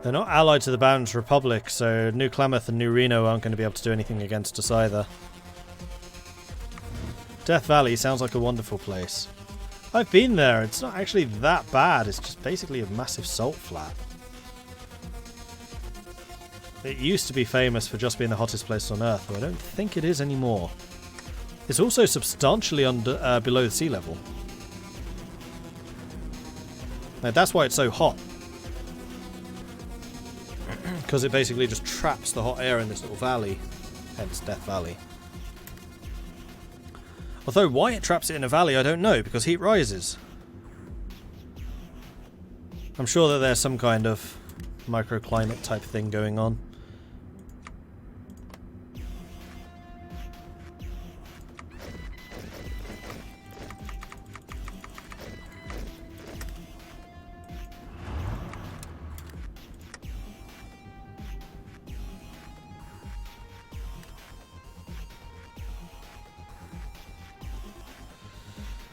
They're not allied to the Balanced Republic, so New Klamath and New Reno aren't going to be able to do anything against us either. Death Valley sounds like a wonderful place. I've been there. It's not actually that bad. It's just basically a massive salt flat. It used to be famous for just being the hottest place on Earth, but I don't think it is anymore. It's also substantially below the sea level. Now, that's why it's so hot. Because it basically just traps the hot air in this little valley. Hence Death Valley. Although why it traps it in a valley I don't know, because heat rises. I'm sure that there's some kind of microclimate type thing going on.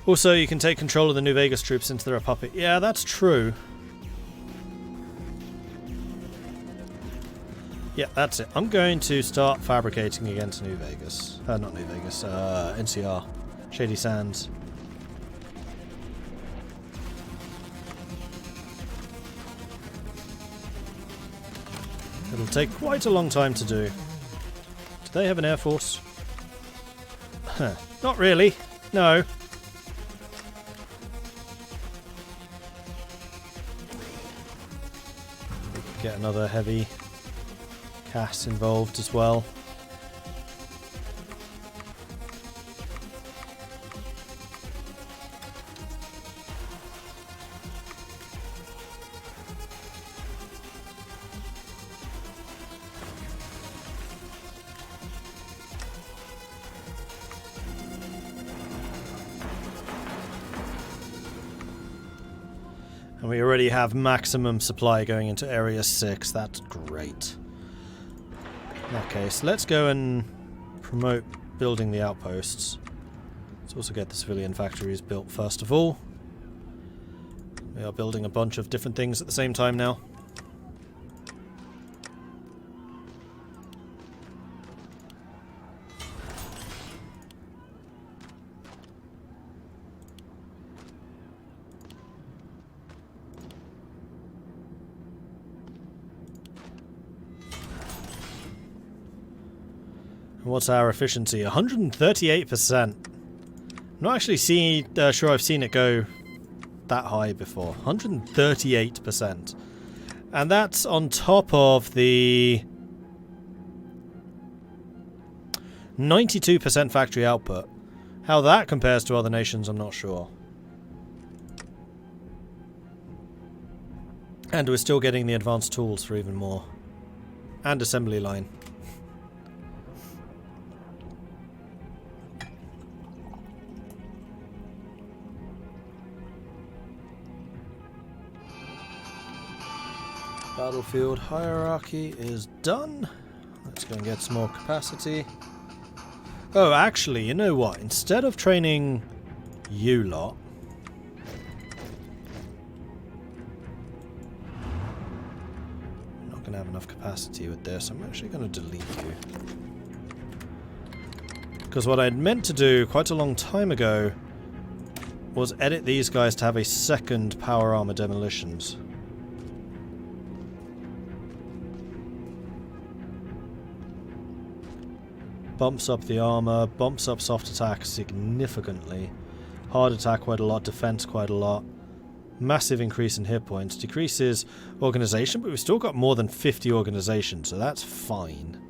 Also, you can take control of the New Vegas troops into their puppet. Yeah, that's true. Yeah, that's it. I'm going to start fabricating against New Vegas. Not New Vegas, NCR. Shady Sands. It'll take quite a long time to do. Do they have an air force? Huh. Not really. No. Get another heavy CAS involved as well. And we already have maximum supply going into Area 6. That's great. Okay, so let's go and promote building the outposts. Let's also get the civilian factories built first of all. We are building a bunch of different things at the same time now. What's our efficiency? 138%. I'm not actually sure I've seen it go that high before. 138%. And that's on top of the 92% factory output. How that compares to other nations, I'm not sure. And we're still getting the advanced tools for even more. And assembly line. Battlefield hierarchy is done. Let's go and get some more capacity. Oh, actually, you know what? Instead of training you lot, I'm not going to have enough capacity with this. I'm actually going to delete you. Because what I'd meant to do quite a long time ago was edit these guys to have a second power armor demolitions. Bumps up the armor, bumps up soft attack significantly. Hard attack quite a lot, defense quite a lot. Massive increase in hit points. Decreases organization, but we've still got more than 50 organizations, so that's fine.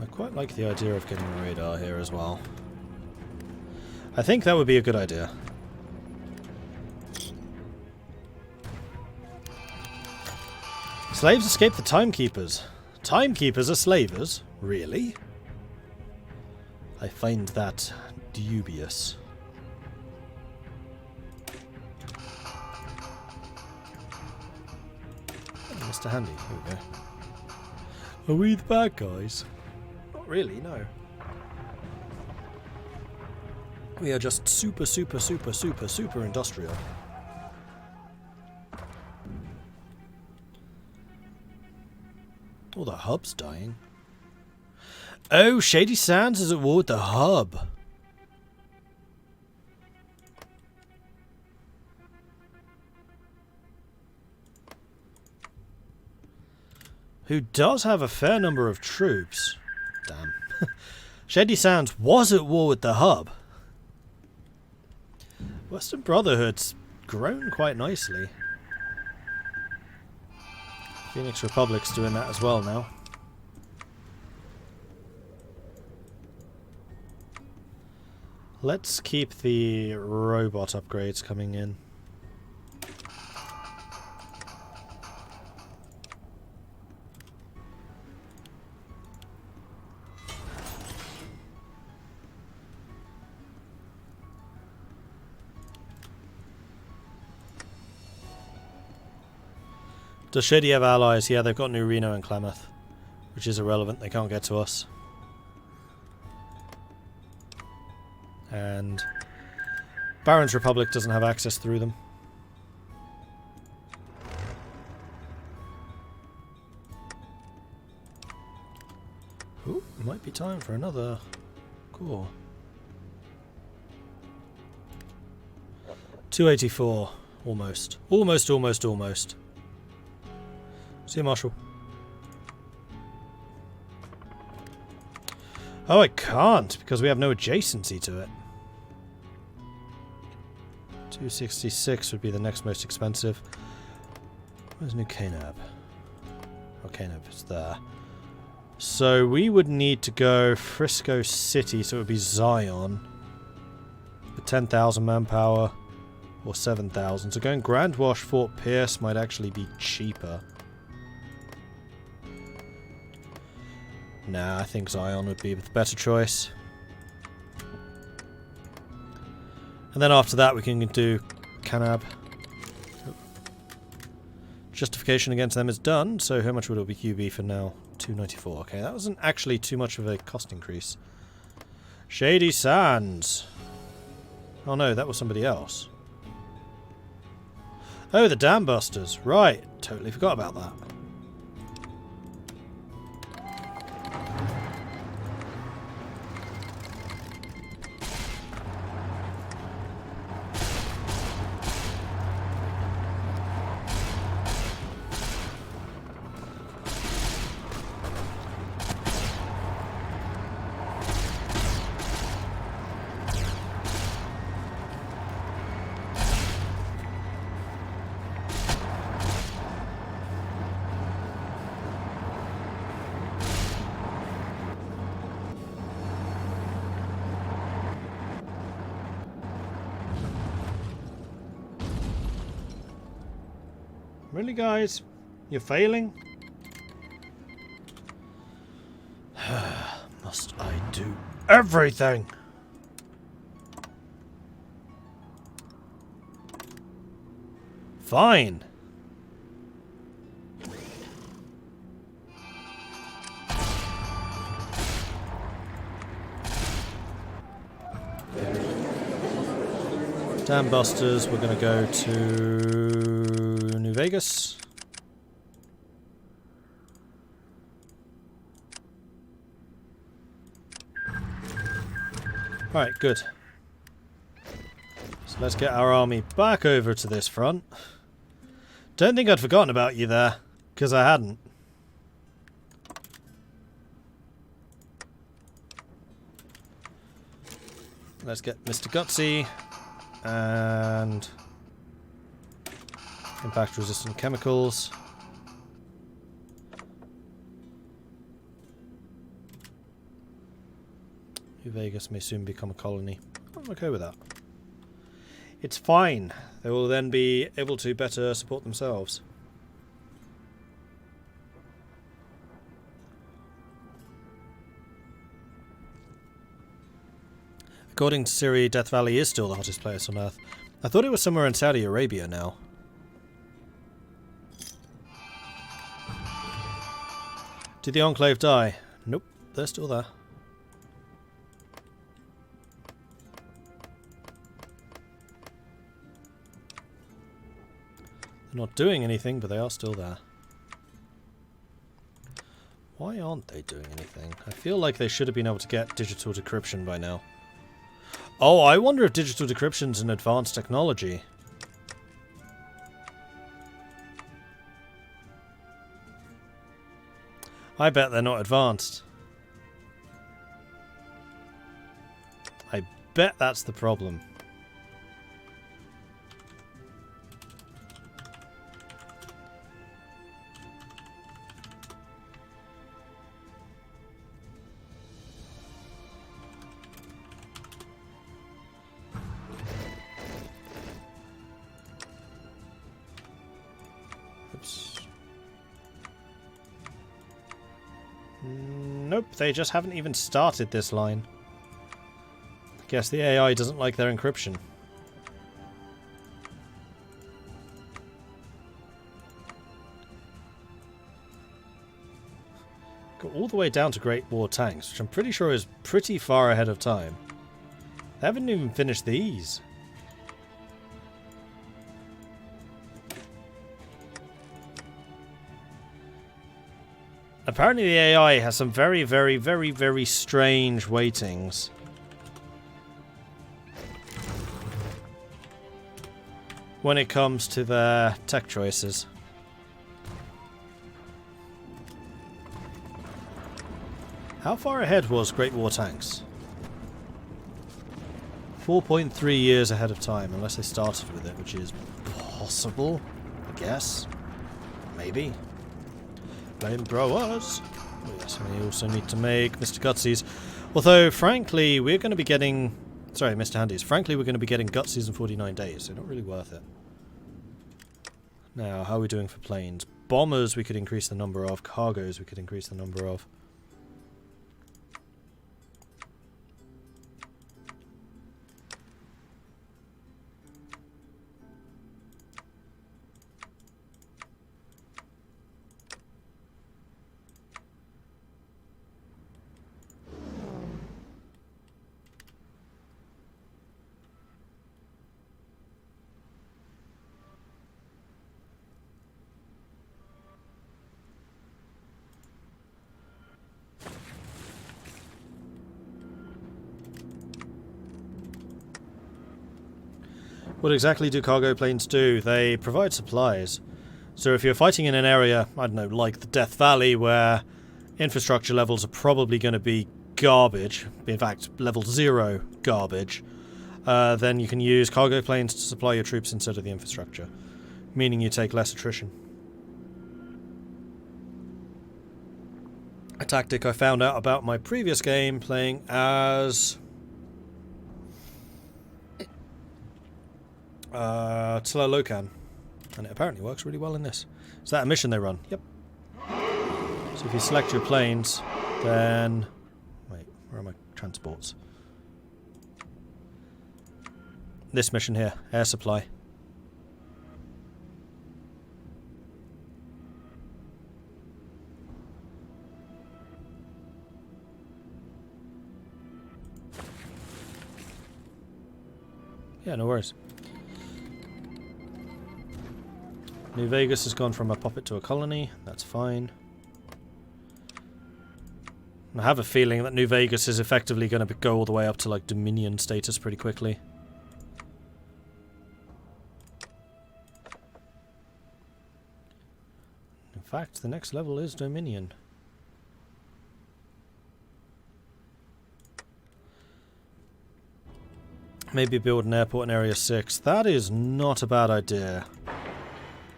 I quite like the idea of getting a radar here as well. I think that would be a good idea. Slaves escape the timekeepers. Timekeepers are slavers? Really? I find that dubious. Mr. Handy. Here we go. Are we the bad guys? Not really, no. We are just super industrial. Oh, the hub's dying. Oh, Shady Sands is at war with the hub. Who does have a fair number of troops. Damn. Shady Sands was at war with the hub. Western Brotherhood's grown quite nicely. Phoenix Republic's doing that as well now. Let's keep the robot upgrades coming in. Does Shady have allies? Yeah, they've got New Reno and Klamath, which is irrelevant. They can't get to us. And Baron's Republic doesn't have access through them. Ooh, it might be time for another core. 284. Almost. Almost. See you, Marshal. Oh, I can't, because we have no adjacency to it. 266 would be the next most expensive. Where's New Canab? Oh, Canab is there. So we would need to go Frisco City, so it would be Zion. With 10,000 manpower, or 7,000. So going Grand Wash Fort Pierce might actually be cheaper. Nah, I think Zion would be the better choice. And then after that we can do Canab. Justification against them is done, so how much would it be QB for now? 294. Okay, that wasn't actually too much of a cost increase. Shady Sands. Oh no, that was somebody else. Oh, the Dam Busters. Right, totally forgot about that. Really, guys? You're failing? Must I do everything? Fine. Dam Busters, we're going to go to New Vegas. Alright, good. So let's get our army back over to this front. Don't think I'd forgotten about you there, because I hadn't. Let's get Mr. Gutsy and impact resistant chemicals. New Vegas may soon become a colony. I'm okay with that. It's fine. They will then be able to better support themselves. According to Siri, Death Valley is still the hottest place on Earth. I thought it was somewhere in Saudi Arabia now. Did the Enclave die? Nope, they're still there. They're not doing anything, but they are still there. Why aren't they doing anything? I feel like they should have been able to get digital decryption by now. Oh, I wonder if digital decryption's an advanced technology. I bet they're not advanced. I bet that's the problem. Oops. Nope, they just haven't even started this line. Guess the AI doesn't like their encryption. Got all the way down to Great War tanks, which I'm pretty sure is pretty far ahead of time. They haven't even finished these. Apparently the AI has some very, very, very, very strange weightings. When it comes to their tech choices. How far ahead was Great War tanks? 4.3 years ahead of time, unless they started with it, which is possible, I guess. Maybe. Flamethrowers. Oh yes, we also need to make Mr. Gutsies. Although, frankly, we're going to be getting... Sorry, Mr. Handies. Frankly, we're going to be getting Gutsies in 49 days, so not really worth it. Now, how are we doing for planes? Bombers we could increase the number of. Cargoes we could increase the number of. What exactly do cargo planes do? They provide supplies. So if you're fighting in an area, I don't know, like the Death Valley, where infrastructure levels are probably going to be garbage, in fact, level 0 garbage, then you can use cargo planes to supply your troops instead of the infrastructure, meaning you take less attrition. A tactic I found out about my previous game playing as... Tlalocan, and it apparently works really well in this. Is that a mission they run? Yep. So if you select your planes, then... Wait, where are my transports? This mission here, air supply. Yeah, no worries. New Vegas has gone from a puppet to a colony. That's fine. I have a feeling that New Vegas is effectively going to go all the way up to like Dominion status pretty quickly. In fact, the next level is Dominion. Maybe build an airport in Area 6. That is not a bad idea.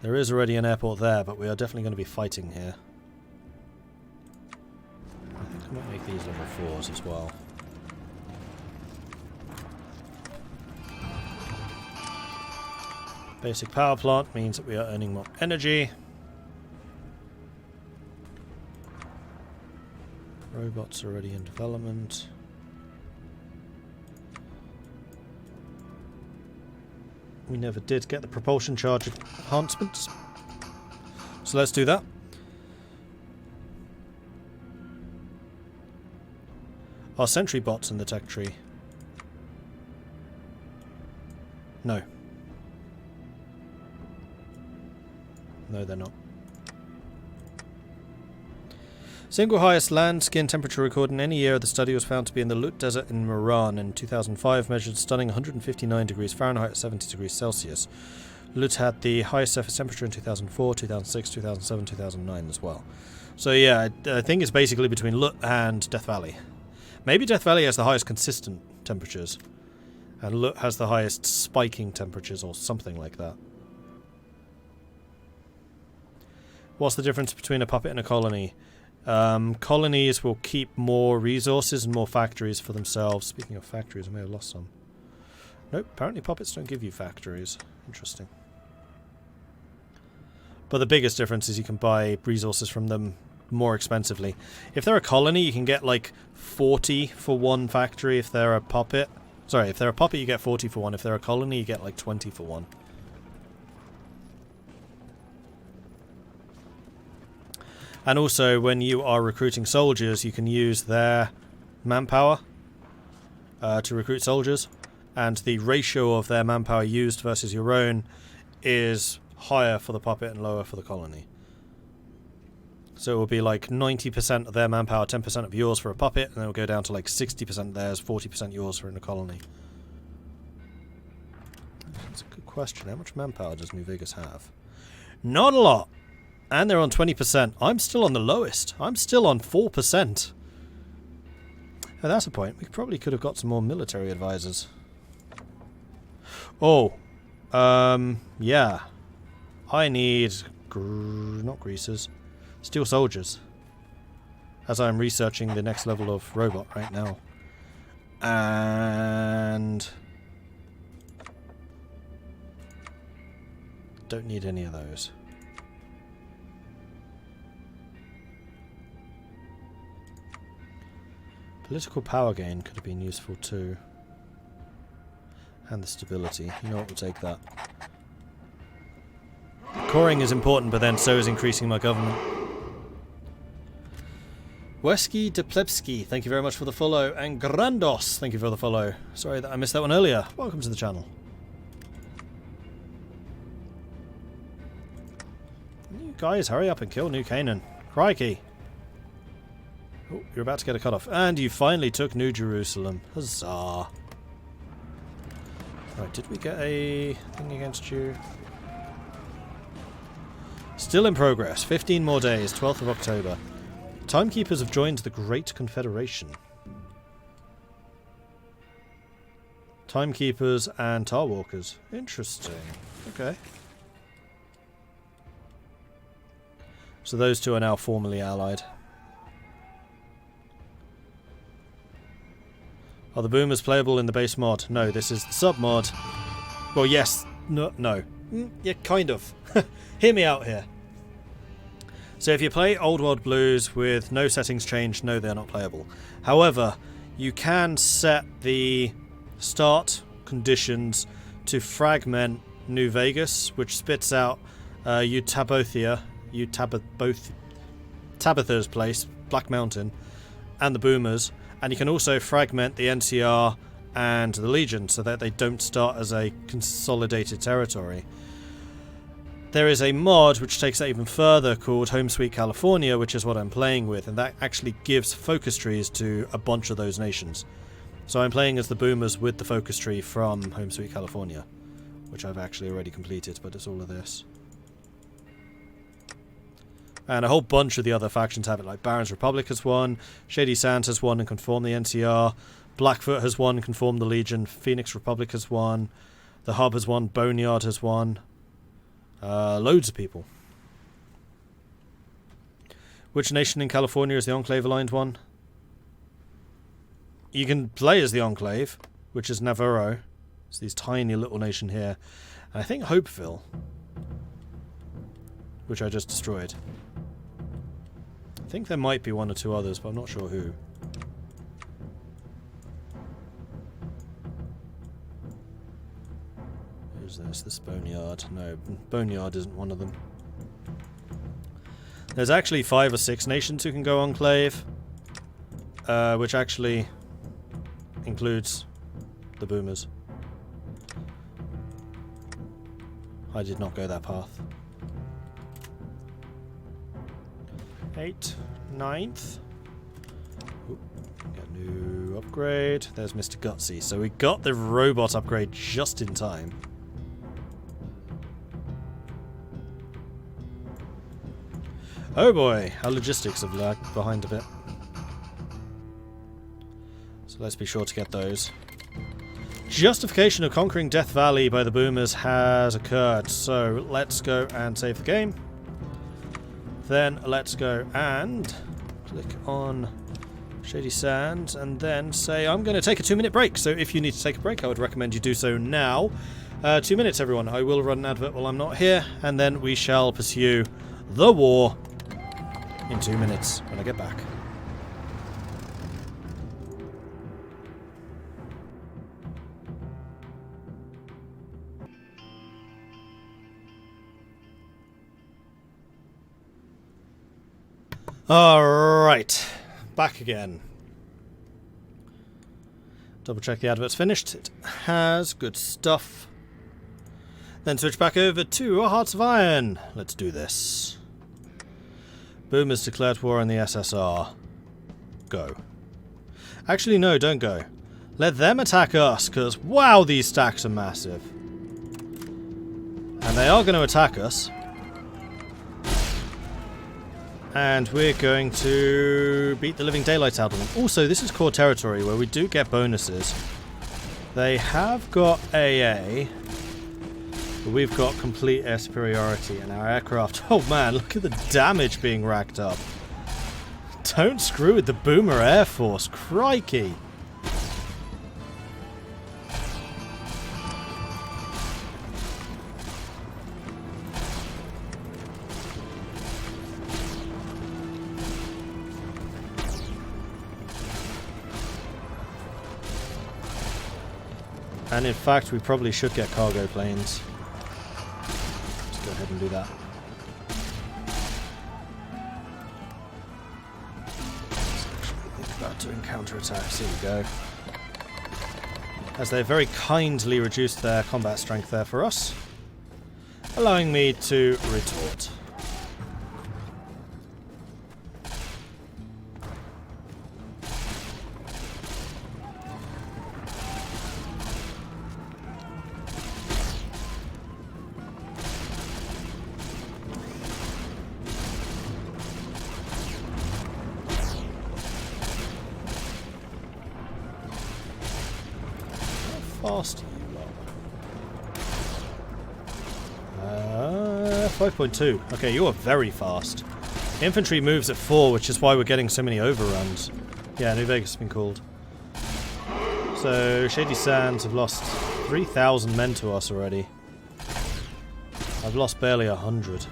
There is already an airport there, but we are definitely going to be fighting here. I think I might make these level 4s as well. Basic power plant means that we are earning more energy. Robots are already in development. We never did get the propulsion charge enhancements. So let's do that. Are sentry bots in the tech tree? No. No, they're not. Single highest land skin temperature recorded in any year of the study was found to be in the Lut Desert in Iran in 2005, measured stunning 159 degrees Fahrenheit at 70 degrees Celsius. Lut had the highest surface temperature in 2004, 2006, 2007, 2009 as well. So yeah, I think it's basically between Lut and Death Valley. Maybe Death Valley has the highest consistent temperatures, and Lut has the highest spiking temperatures or something like that. What's the difference between a puppet and a colony? Colonies will keep more resources and more factories for themselves. Speaking of factories, I may have lost some. Nope, apparently puppets don't give you factories. Interesting. But the biggest difference is you can buy resources from them more expensively. If they're a colony, you can get like 40 for one factory. If they're a puppet... Sorry, if they're a puppet, you get 40 for one. If they're a colony, you get like 20 for one. And also, when you are recruiting soldiers, you can use their manpower to recruit soldiers. And the ratio of their manpower used versus your own is higher for the puppet and lower for the colony. So it will be like 90% of their manpower, 10% of yours for a puppet, and then it will go down to like 60% theirs, 40% yours for in a colony. That's a good question. How much manpower does New Vegas have? Not a lot. And they're on 20%. I'm still on the lowest. I'm still on 4%. Oh, that's a point. We probably could have got some more military advisors. Oh. Yeah. I need... not greasers. Steel soldiers. As I'm researching the next level of robot right now. And... don't need any of those. Political power gain could have been useful too. And the stability. You know what, we'll take that. Coring is important, but then so is increasing my government. Wesky Deplebsky, thank you very much for the follow. And Grandos, thank you for the follow. Sorry that I missed that one earlier. Welcome to the channel. You guys, hurry up and kill New Canaan. Crikey. Oh, you're about to get a cut-off. And you finally took New Jerusalem. Huzzah. Right, did we get a thing against you? Still in progress. 15 more days. 12th of October. Timekeepers have joined the Great Confederation. Timekeepers and Tar Walkers. Interesting. Okay. So those two are now formally allied. Are the boomers playable in the base mod? No, this is the sub mod. Well, yes. No. Yeah, kind of. Hear me out here. So if you play Old World Blues with no settings changed, no, they're not playable. However, you can set the start conditions to fragment New Vegas, which spits out Tabitha's place, Black Mountain, and the boomers. And you can also fragment the NCR and the Legion so that they don't start as a consolidated territory. There is a mod which takes that even further called Home Sweet California, which is what I'm playing with, and that actually gives focus trees to a bunch of those nations. So I'm playing as the boomers with the focus tree from Home Sweet California, which I've actually already completed, but it's all of this. And a whole bunch of the other factions have it, like Baron's Republic has won, Shady Sands has won and conformed the NCR, Blackfoot has won and conformed the Legion, Phoenix Republic has won, the Hub has won, Boneyard has won, loads of people. Which nation in California is the Enclave aligned one? You can play as the Enclave, which is Navarro. It's this tiny little nation here. And I think Hopeville, which I just destroyed. I think there might be one or two others, but I'm not sure who. Who's this? This Boneyard. No, Boneyard isn't one of them. There's actually 5 or 6 nations who can go Enclave. Which actually... includes the boomers. I did not go that path. 8th, 9th. Ooh, get a new upgrade. There's Mr. Gutsy. So we got the robot upgrade just in time. Oh boy, our logistics have lagged behind a bit. So let's be sure to get those. Justification of conquering Death Valley by the boomers has occurred. So let's go and save the game. Then let's go and click on Shady Sands and then say I'm going to take a 2-minute break. So if you need to take a break, I would recommend you do so now. 2 minutes, everyone. I will run an advert while I'm not here, and then we shall pursue the war in 2 minutes when I get back. Alright, back again. Double check the advert's finished. It has. Good stuff. Then switch back over to Hearts of Iron. Let's do this. Boomers declared war on the SSR. Go. Actually, no, don't go. Let them attack us, because wow, these stacks are massive. And they are going to attack us. And we're going to beat the living daylights out of them. Also, this is core territory where we do get bonuses. They have got AA, but we've got complete air superiority and our aircraft. Oh man, look at the damage being racked up. Don't screw with the Boomer Air Force, crikey. And in fact, we probably should get cargo planes. Let's go ahead and do that. Let's actually think about doing counterattacks. Here we go. As they very kindly reduced their combat strength there for us, allowing me to retort. Fast you are. 5.2. Okay, you are very fast. Infantry moves at 4, which is why we're getting so many overruns. Yeah, New Vegas has been called. So, Shady Sands have lost 3,000 men to us already. I've lost barely 100.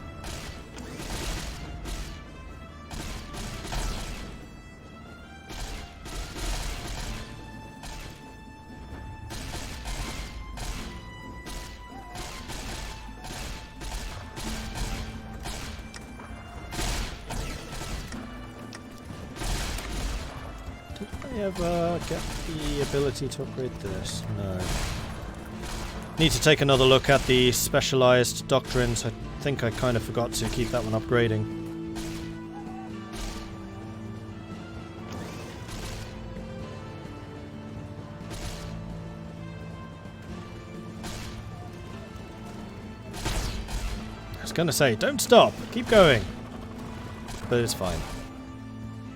Ever get the ability to upgrade this? No. Need to take another look at the specialized doctrines. I think I kind of forgot to keep that one upgrading. I was gonna say, don't stop, keep going. But it's fine.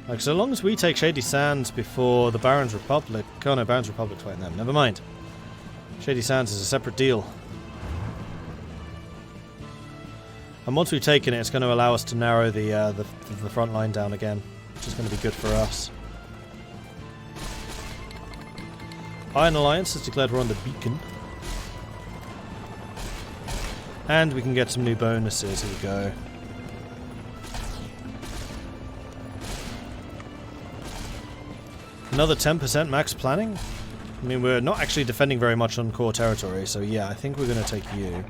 Like, so long as we take Shady Sands before the Baron's Republic... Oh no, Baron's Republic's fighting them. Never mind. Shady Sands is a separate deal. And once we've taken it, it's going to allow us to narrow the front line down again, which is going to be good for us. Iron Alliance has declared we're on the beacon. And we can get some new bonuses. Here we go. Another 10% max planning? I mean, we're not actually defending very much on core territory, so yeah, I think we're going to take you.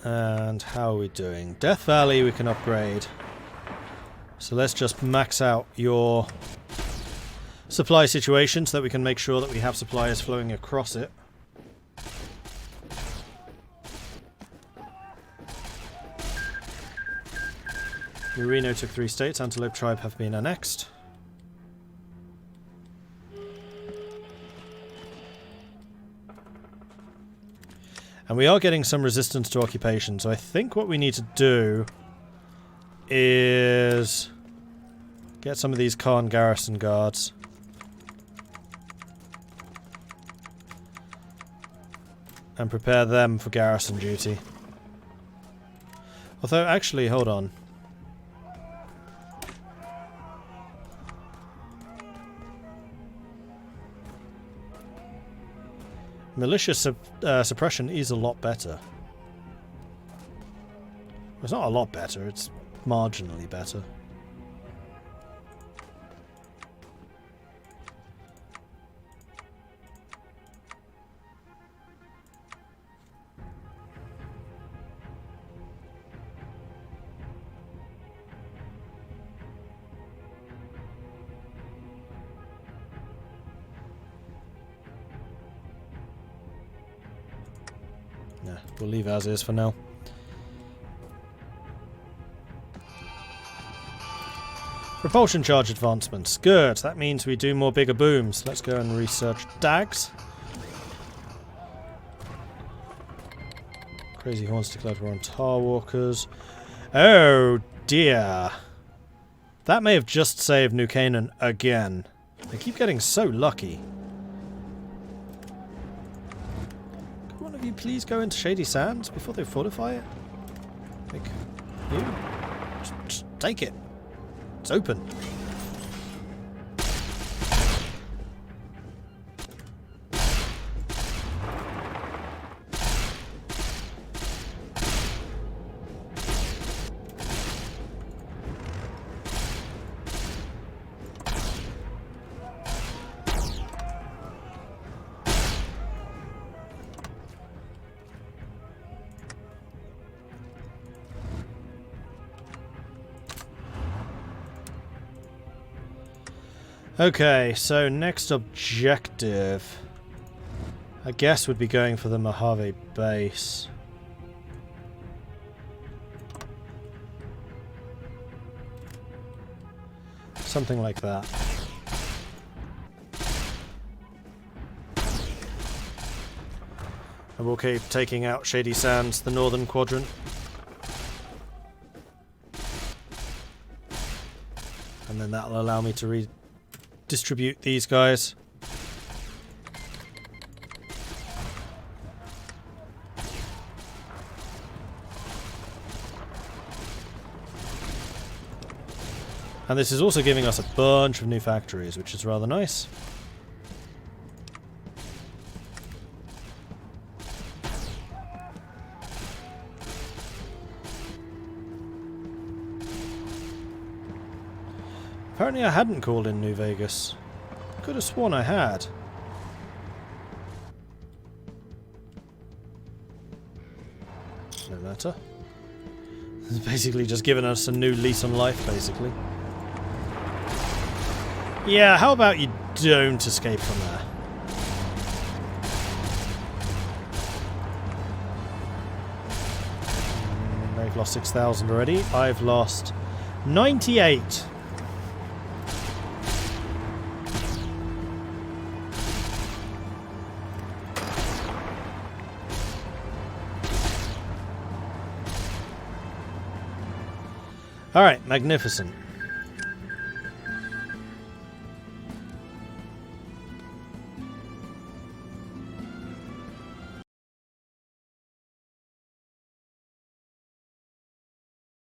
And how are we doing? Death Valley we can upgrade. So let's just max out your supply situation so that we can make sure that we have supplies flowing across it. Merino took 3 states. Antelope tribe have been annexed. And we are getting some resistance to occupation, so I think what we need to do is get some of these Khan garrison guards. And prepare them for garrison duty. Although, actually, hold on. Militia suppression is a lot better. It's not a lot better, it's marginally better. Yeah, we'll leave as is for now. Propulsion charge advancements. Good. That means we do more bigger booms. Let's go and research DAGs. Crazy Horns declared war on Tar Walkers. Oh dear. That may have just saved New Canaan again. They keep getting so lucky. Could one of you please go into Shady Sands before they fortify it? Like, you? Just take it. It's open. Okay, so next objective, I guess, would be going for the Mojave base. Something like that. And we'll keep taking out Shady Sands, the northern quadrant. And then that'll allow me to redistribute these guys. And this is also giving us a bunch of new factories, which is rather nice. Apparently I hadn't called in New Vegas. Could have sworn I had. No matter. It's basically just given us a new lease on life, basically. Yeah, how about you don't escape from there? They've lost 6,000 already. I've lost 98. Alright, magnificent.